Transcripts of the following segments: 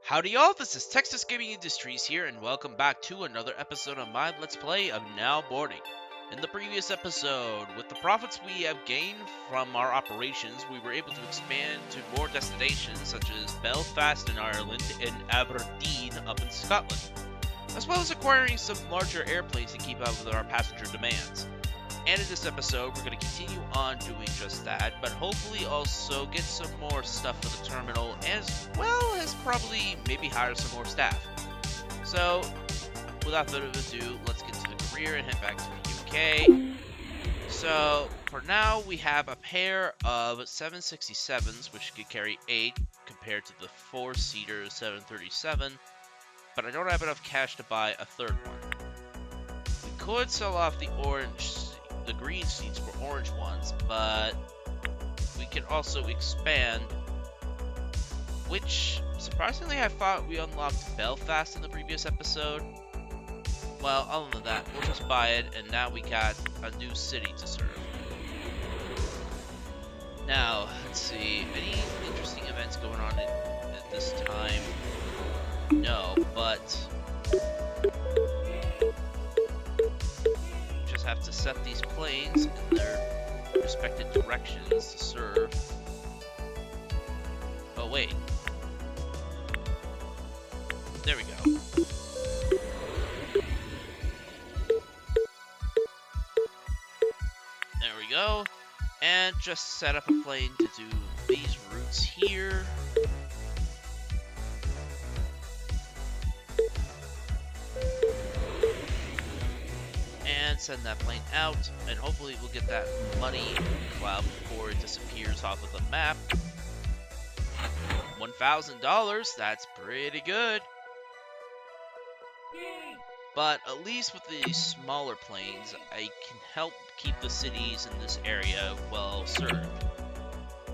Howdy y'all, this is Texas Gaming Industries here, and welcome back to another episode of my Let's Play of Now Boarding. In the previous episode, with the profits we have gained from our operations, we were able to expand to more destinations such as Belfast in Ireland and Aberdeen up in Scotland, as well as acquiring some larger airplanes to keep up with our passenger demands. And in this episode, we're going to continue on doing just that, but hopefully also get some more stuff for the terminal, as well as probably maybe hire some more staff. So, without further ado, let's get to the career and head back to the UK. So, for now, we have a pair of 767s, which could carry 8 compared to the 4-seater 737, but I don't have enough cash to buy a third one. We could sell off the green seats for orange ones, but we can also expand, which surprisingly I thought we unlocked Belfast in the previous episode. Well, other than that, we'll just buy it, and now we got a new city to serve. Now, let's see, any interesting events going on at this time? No, but have to set these planes in their respective directions to serve. Oh wait. There we go. There we go. And just set up a plane to do these routes here. Send that plane out, and hopefully we'll get that money cloud before it disappears off of the map. $1,000, that's pretty good. But at least with these smaller planes, I can help keep the cities in this area well served.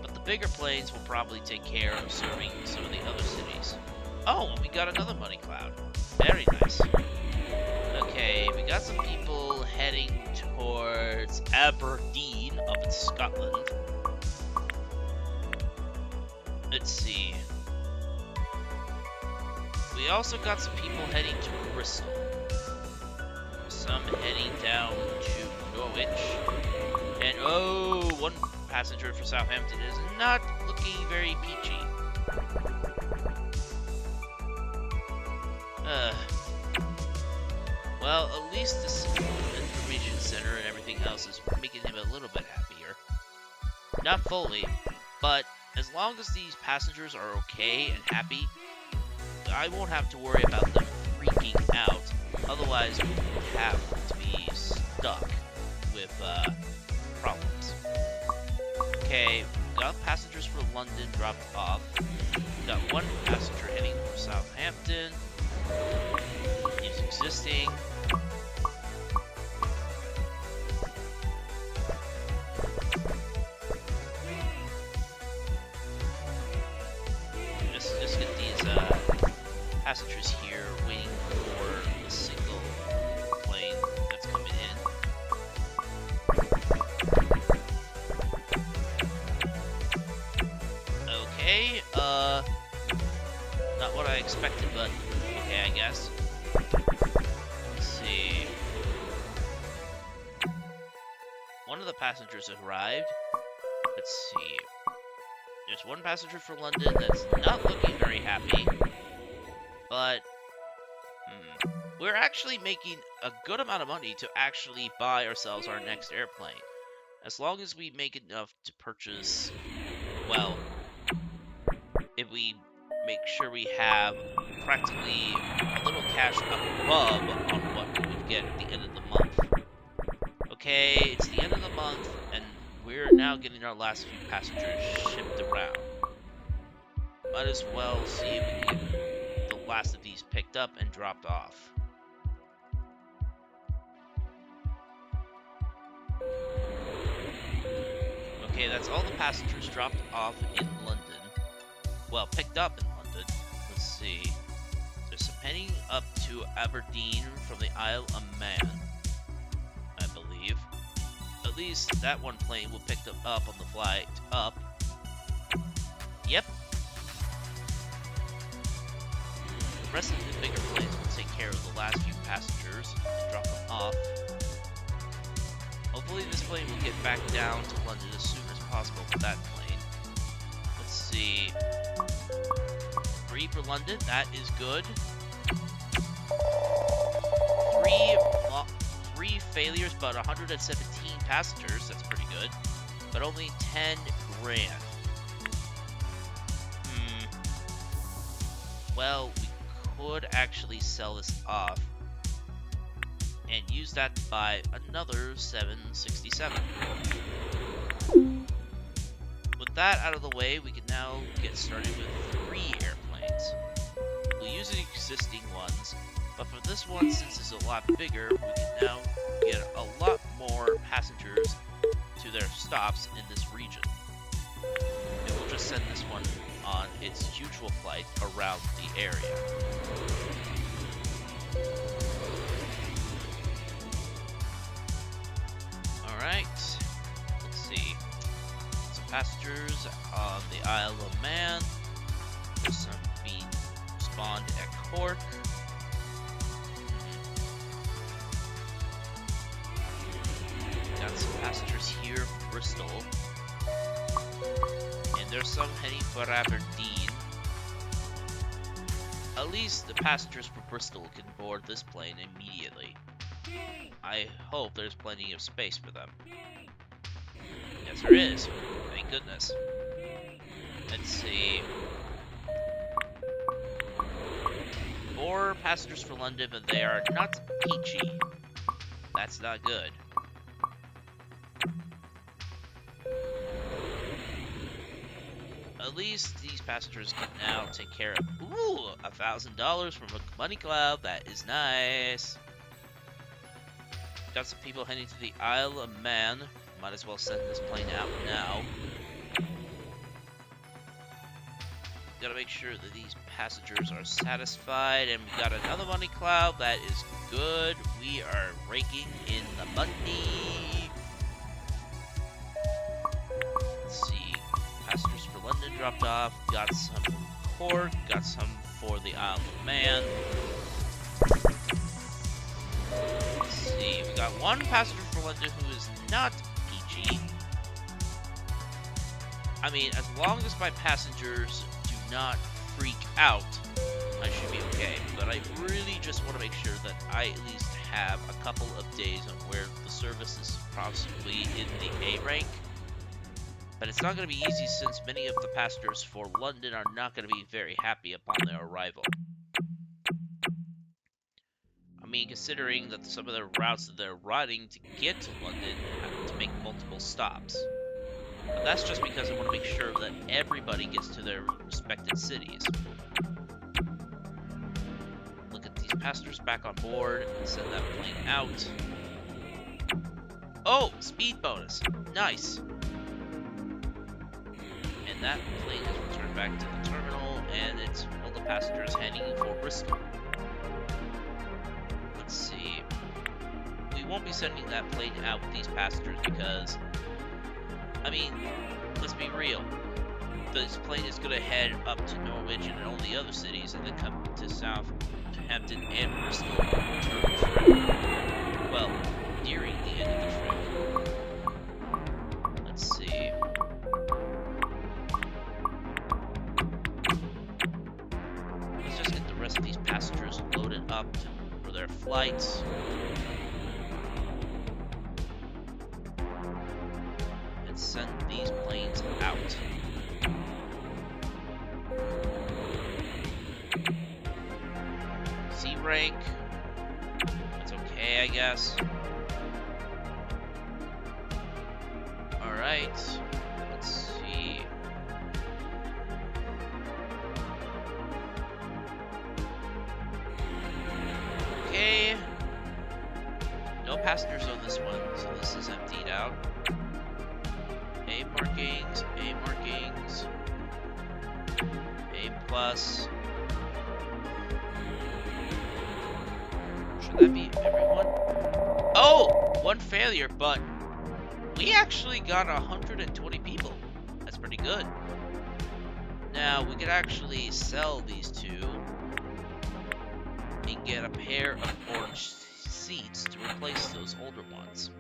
But the bigger planes will probably take care of serving some of the other cities. Oh, we got another money cloud. Very nice. Okay, we got some people heading towards Aberdeen up in Scotland. Let's see. We also got some people heading to Bristol. Some heading down to Norwich. And oh, one passenger for Southampton is not looking very peachy. Well, at least this information center and everything else is making him a little bit happier. Not fully, but as long as these passengers are okay and happy, I won't have to worry about them freaking out. Otherwise, we would have to be stuck with problems. Okay, got passengers for London dropped off. Got one passenger heading for Southampton. He's existing. Just get these passengers here waiting for the single plane that's coming in. Okay, not what I expected, but okay, I guess. Let's see. One of the passengers arrived. Let's see. There's one passenger for London that's not looking very happy. But we're actually making a good amount of money to actually buy ourselves our next airplane. As long as we make enough to purchase, well, if we make sure we have practically a little cash above on what we would get at the end of the month. Okay, it's the end of the month, and we're now getting our last few passengers shipped around. Might as well see if we can get the last of these picked up and dropped off. Okay, that's all the passengers dropped off in London. Well, picked up in London. Let's see. There's some heading up to Aberdeen from the Isle of Man, I believe. At least that one plane will pick them up on the flight up. Yep. rest of the bigger planes will take care of the last few passengers and drop them off. Hopefully this plane will get back down to London as soon as possible with that plane. Let's see. 3 for London, that is good. 3 failures, but 117 passengers, that's pretty good. But only 10 grand. Well, we could actually sell this off and use that to buy another 767. With that out of the way, we can now get started with 3 airplanes. We'll use the existing ones, but for this one, since it's a lot bigger, we can now get a lot more passengers to their stops in this region. And we'll just send this one on its usual flight around the area. Alright, let's see. Some passengers on the Isle of Man. There's some being spawned at Cork. Got some passengers here from Bristol. And there's some heading for Aberdeen. At least the passengers from Bristol can board this plane immediately. I hope there's plenty of space for them. Yes, there is. Thank goodness. Let's see. 4 passengers for London, but they are not peachy. That's not good. At least these passengers can now take care of, $1,000 from a money cloud. That is nice. Got some people heading to the Isle of Man. Might as well send this plane out now. Gotta make sure that these passengers are satisfied, and we got another money cloud. That is good. We are raking in the money. Let's see. Passengers for London dropped off. Got some for Cork. Got some for the Isle of Man. Let's see. We got 1 passenger for London who is not peachy. I mean, as long as my passengers do not freak out, I should be okay. But I really just want to make sure that I at least have a couple of days on where the service is possibly in the A rank. But it's not going to be easy since many of the passengers for London are not going to be very happy upon their arrival. I mean, considering that some of the routes that they're riding to get to London have to make multiple stops. But that's just because I want to make sure that everybody gets to their respected cities. Look at these passengers back on board and send that plane out. Oh, speed bonus. Nice. And that plane is returned back to the terminal, and it's full of passengers heading for Bristol. Let's see. We won't be sending that plane out with these passengers because, I mean, let's be real. This plane is going to head up to Norwich and all the other cities, and then come to Southampton and Bristol well, during the end of the trip. Let's see. Let's just get the rest of these passengers loaded up for their flights. And send these planes out. C rank. That's okay, I guess. Alright. Let's see. Okay. No passengers on this one, so this is emptied out. A markings, A markings. A plus. Should that be everyone? Oh! 1 failure, but we actually got 120 people. That's pretty good. Now, we could actually sell these 2 and get a pair of orange seats to replace those older ones.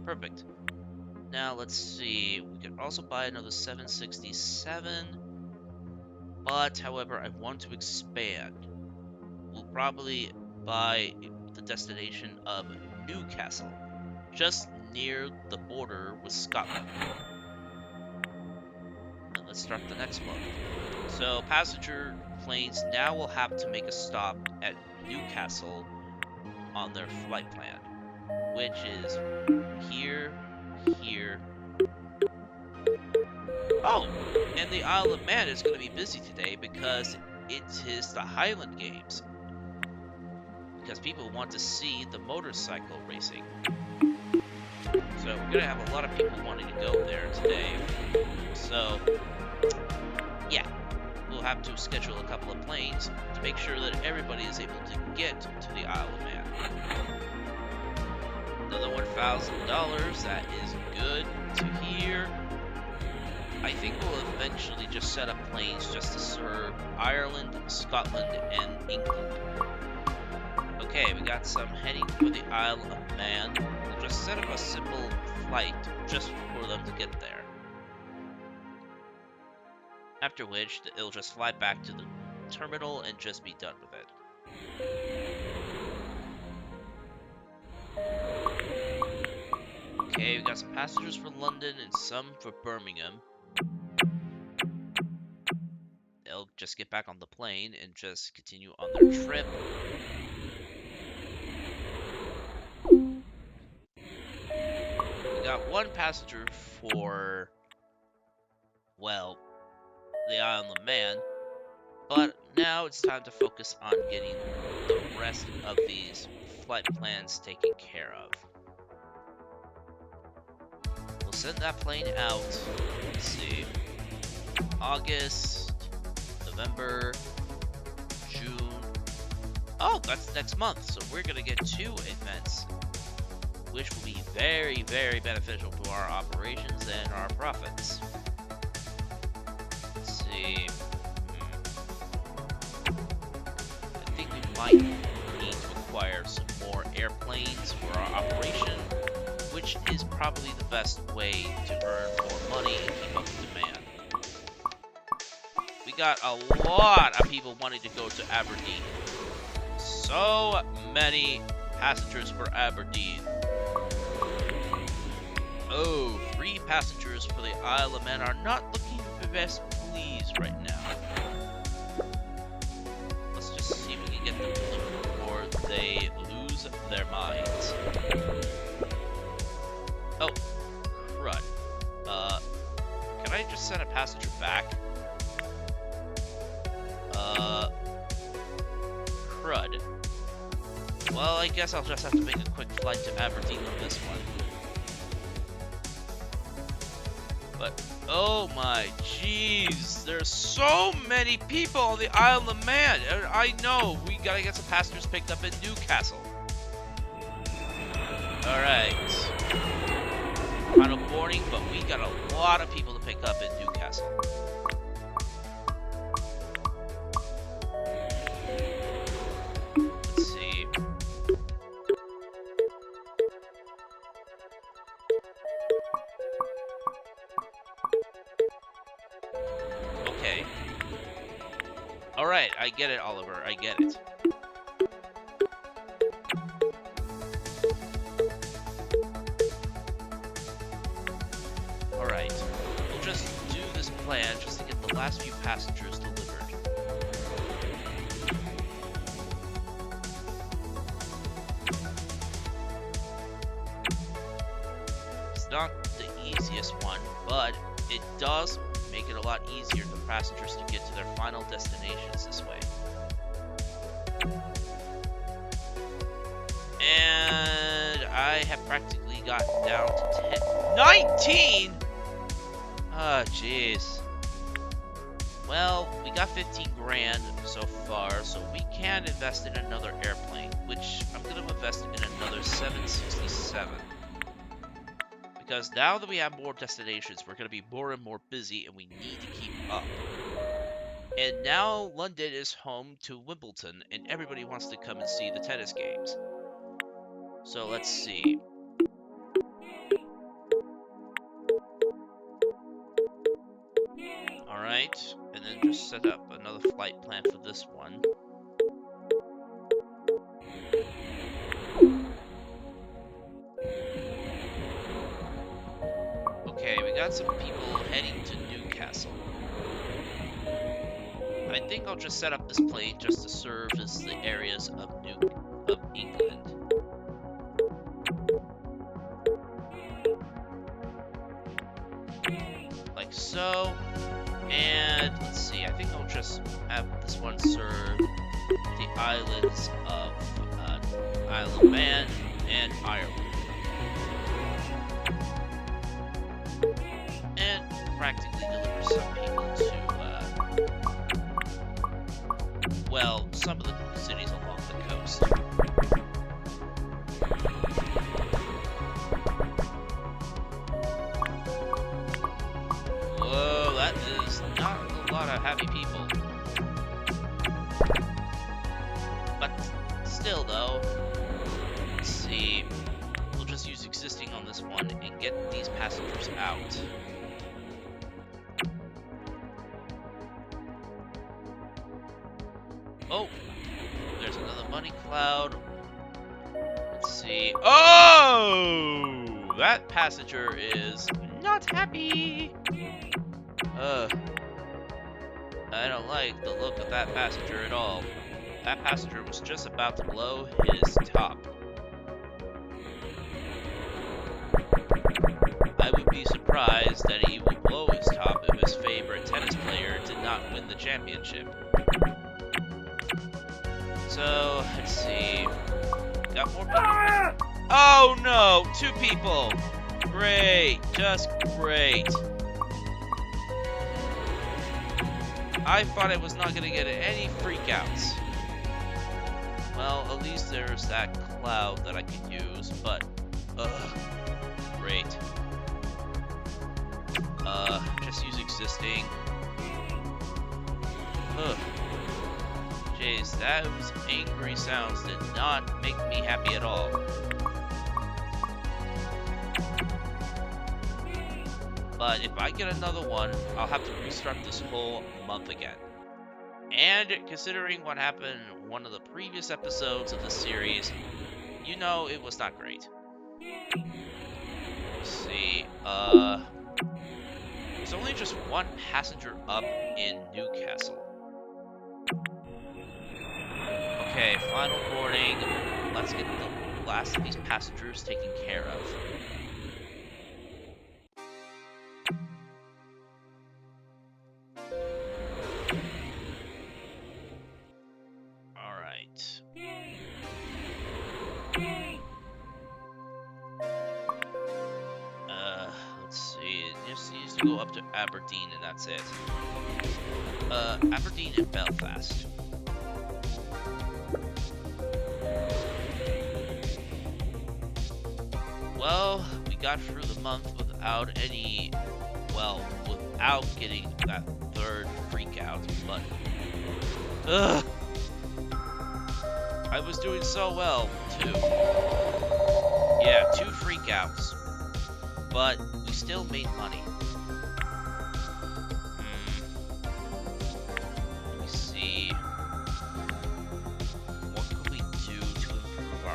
Perfect. Now let's see, we could also buy another 767, but however I want to expand. We'll probably buy the destination of Newcastle, just near the border with Scotland. And let's start the next one. So passenger planes now will have to make a stop at Newcastle on their flight plan, which is here, here. Oh, and the Isle of Man is going to be busy today because it is the Highland Games. Because people want to see the motorcycle racing. So we're going to have a lot of people wanting to go there today. So, yeah, we'll have to schedule a couple of planes to make sure that everybody is able to get to the Isle of Man. Another $1,000, that is good to hear. I think we'll eventually just set up planes just to serve Ireland, Scotland, and England. Okay, we got some heading for the Isle of Man. We'll just set up a simple flight just for them to get there. After which, it'll just fly back to the terminal and just be done with it. Okay, we got some passengers for London and some for Birmingham. They'll just get back on the plane and just continue on their trip. We got one passenger for, well, the Isle of Man, but now it's time to focus on getting the rest of these flight plans taken care of. We'll send that plane out, let's see, August, November, June. Oh, that's next month, so we're gonna get 2 events, which will be very, very beneficial to our operations and our profits. Let's see. I think we might need to acquire some more airplanes for our operation, which is probably the best way to earn more money and keep up with demand. We got a lot of people wanting to go to Aberdeen. So many passengers for Aberdeen. Oh, 3 passengers for the Isle of Man are not looking the best pleased right now. Let's just see if we can get them delivered before they lose their minds. Oh, crud. Can I just send a passenger back? Crud. Well, I guess I'll just have to make a quick flight to Aberdeen on this one. But, oh my jeez, there's so many people on the Isle of Man. I know, we gotta get some passengers picked up in Newcastle. Alright. Final boarding, but we got a lot of people to pick up in Newcastle. Let's see. Okay. Alright, I get it, Oliver. I get it. Alright. We'll just do this plan just to get the last few passengers delivered. It's not the easiest one, but it does make it a lot easier for passengers to get to their final destinations this way. And I have practically gotten down to 10, 19! Ah, jeez. Well, we got 15 grand so far, so we can invest in another airplane, which I'm going to invest in another 767. Because now that we have more destinations, we're going to be more and more busy, and we need to keep up. And now London is home to Wimbledon, and everybody wants to come and see the tennis games. So let's see. Alright, and then just set up another flight plan for this one. Okay, we got some people heading to Newcastle. I think I'll just set up this plane just to serve as the areas of England. Like so. And let's see, I think I'll just have this one serve the islands of Isle of Man and Ireland. And practically deliver some people to, well, some of the cities along the coast. Whoa, that is not a lot of happy people. But still, though, let's see. We'll just use existing on this one and get these passengers out. Oh, there's another money cloud. Let's see. Oh, that passenger is not happy. I don't like the look of that passenger at all. That passenger was just about to blow his top. I would be surprised that he would blow his top if his favorite tennis player did not win the championship. So, let's see. Got more people. Oh no! 2 people! Great! Just great! I thought I was not gonna get any freakouts. Well, at least there's that cloud that I could use, but, great. Just use existing. Jeez, those angry sounds did not make me happy at all. But if I get another one, I'll have to restart this whole month again. And considering what happened in one of the previous episodes of the series, you know it was not great. Let's see, there's only just 1 passenger up in Newcastle. Okay, final boarding. Let's get the last of these passengers taken care of. Go up to Aberdeen and that's it. Aberdeen and Belfast. Well, we got through the month without any, well, without getting that 3rd freakout, but, I was doing so well, too. Yeah, 2 freakouts, but we still made money.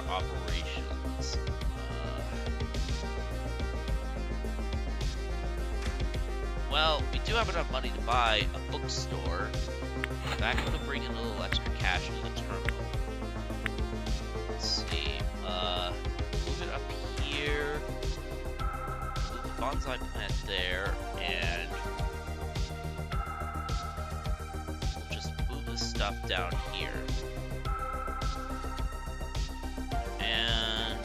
Operations. Well, we do have enough money to buy a bookstore. That could bring in a little extra cash to the terminal. Let's see. Move it up here. Move the bonsai plant there, and we'll just move this stuff down here. And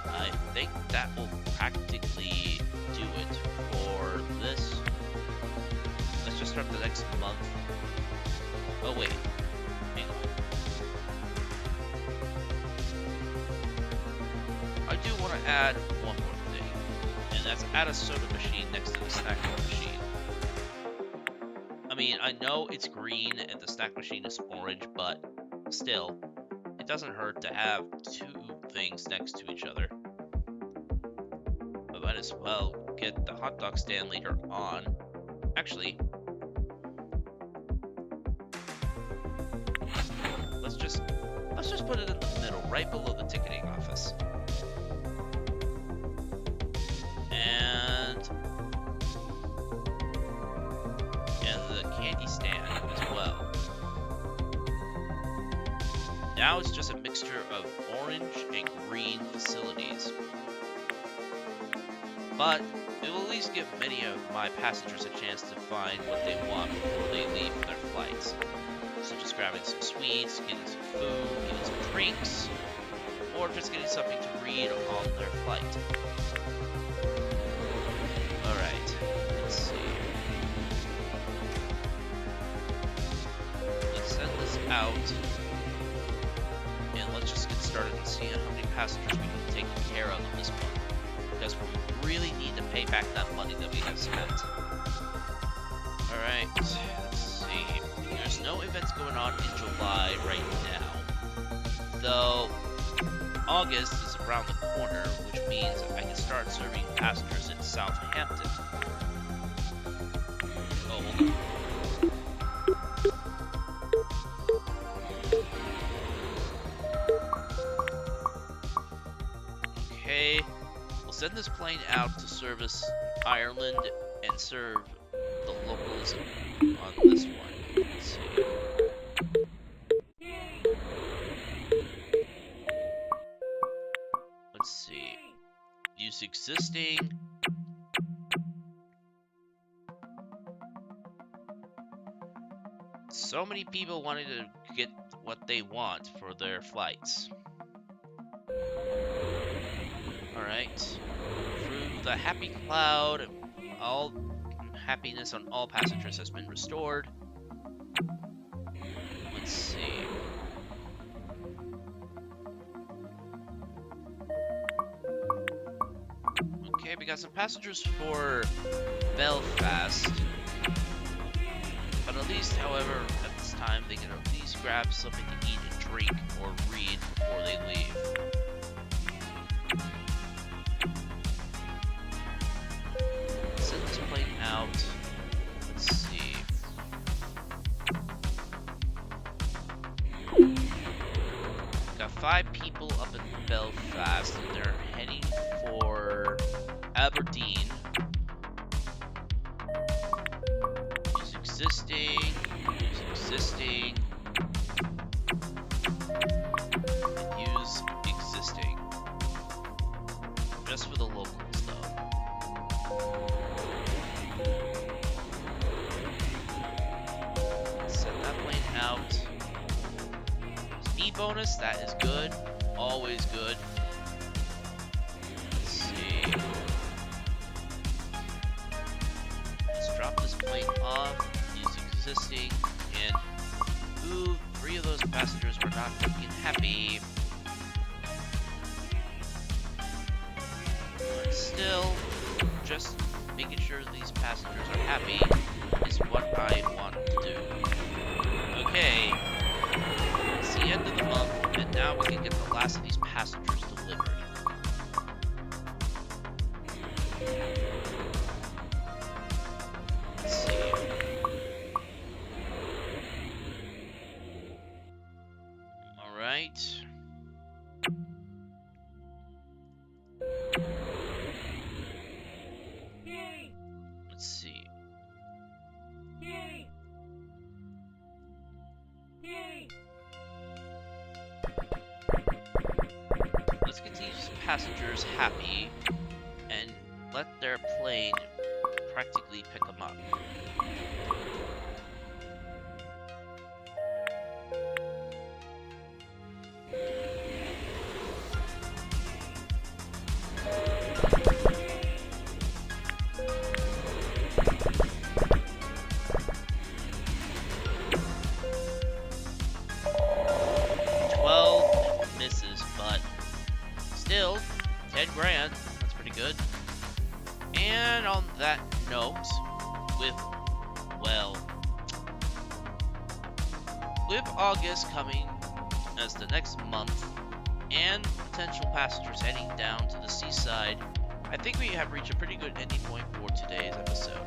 I think that will practically do it for this. Let's just start the next month. Oh wait, hang on. I do want to add one more thing, and that's add a soda machine next to the snack bar machine. I mean, I know it's green and the snack machine is orange, but still, it doesn't hurt to have two things next to each other. I might as well get the hot dog stand later on. Actually, let's just put it in the middle, right below the ticketing office. And the candy stand as well. Now it's just a mixture of orange and green facilities. But it will at least give many of my passengers a chance to find what they want before they leave their flights. Such as grabbing some sweets, getting some food, getting some drinks, or just getting something to read on their flight. Alright, let's see. Let's send this out, and let's just get started and see how many passengers we can take care of this month. Because we really need to pay back that money that we have spent. Alright, let's see. There's no events going on in July right now. Though, August is around the corner, which means I can start serving passengers in Southampton. Oh, hold on. Okay. Send this plane out to service Ireland and serve the locals on this one. Let's see. Let's see. Use existing. So many people wanted to get what they want for their flights. Alright. Through the happy cloud, all happiness on all passengers has been restored. Let's see. Okay, we got some passengers for Belfast. But at least, however, at this time, they can at least grab something to eat and drink or read before they leave. Out. Let's see. Got 5 people up in Belfast, and they're heading for Aberdeen. Use existing. Use existing. And use existing. Just for the locals, though. Out. Speed bonus, that is good. Always good. Let's see. Let's drop this plane off. Use existing. And ooh, 3 of those passengers were not looking happy. But still, just making sure these passengers are happy is what I want to do. Okay, it's the end of the month, and now we can get the last of these passengers delivered. Let's see. Alright. Let's see. Let's get these passengers happy and let their plane practically pick them up. Still, 10 grand, that's pretty good. And on that note, with, well, with August coming as the next month and potential passengers heading down to the seaside, I think we have reached a pretty good ending point for today's episode.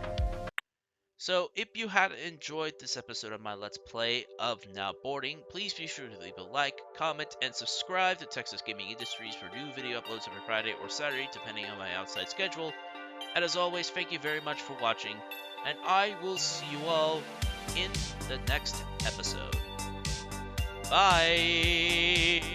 So, if you had enjoyed this episode of my Let's Play of Now Boarding, please be sure to leave a like, comment, and subscribe to Texas Gaming Industries for new video uploads every Friday or Saturday, depending on my outside schedule. And as always, thank you very much for watching, and I will see you all in the next episode. Bye!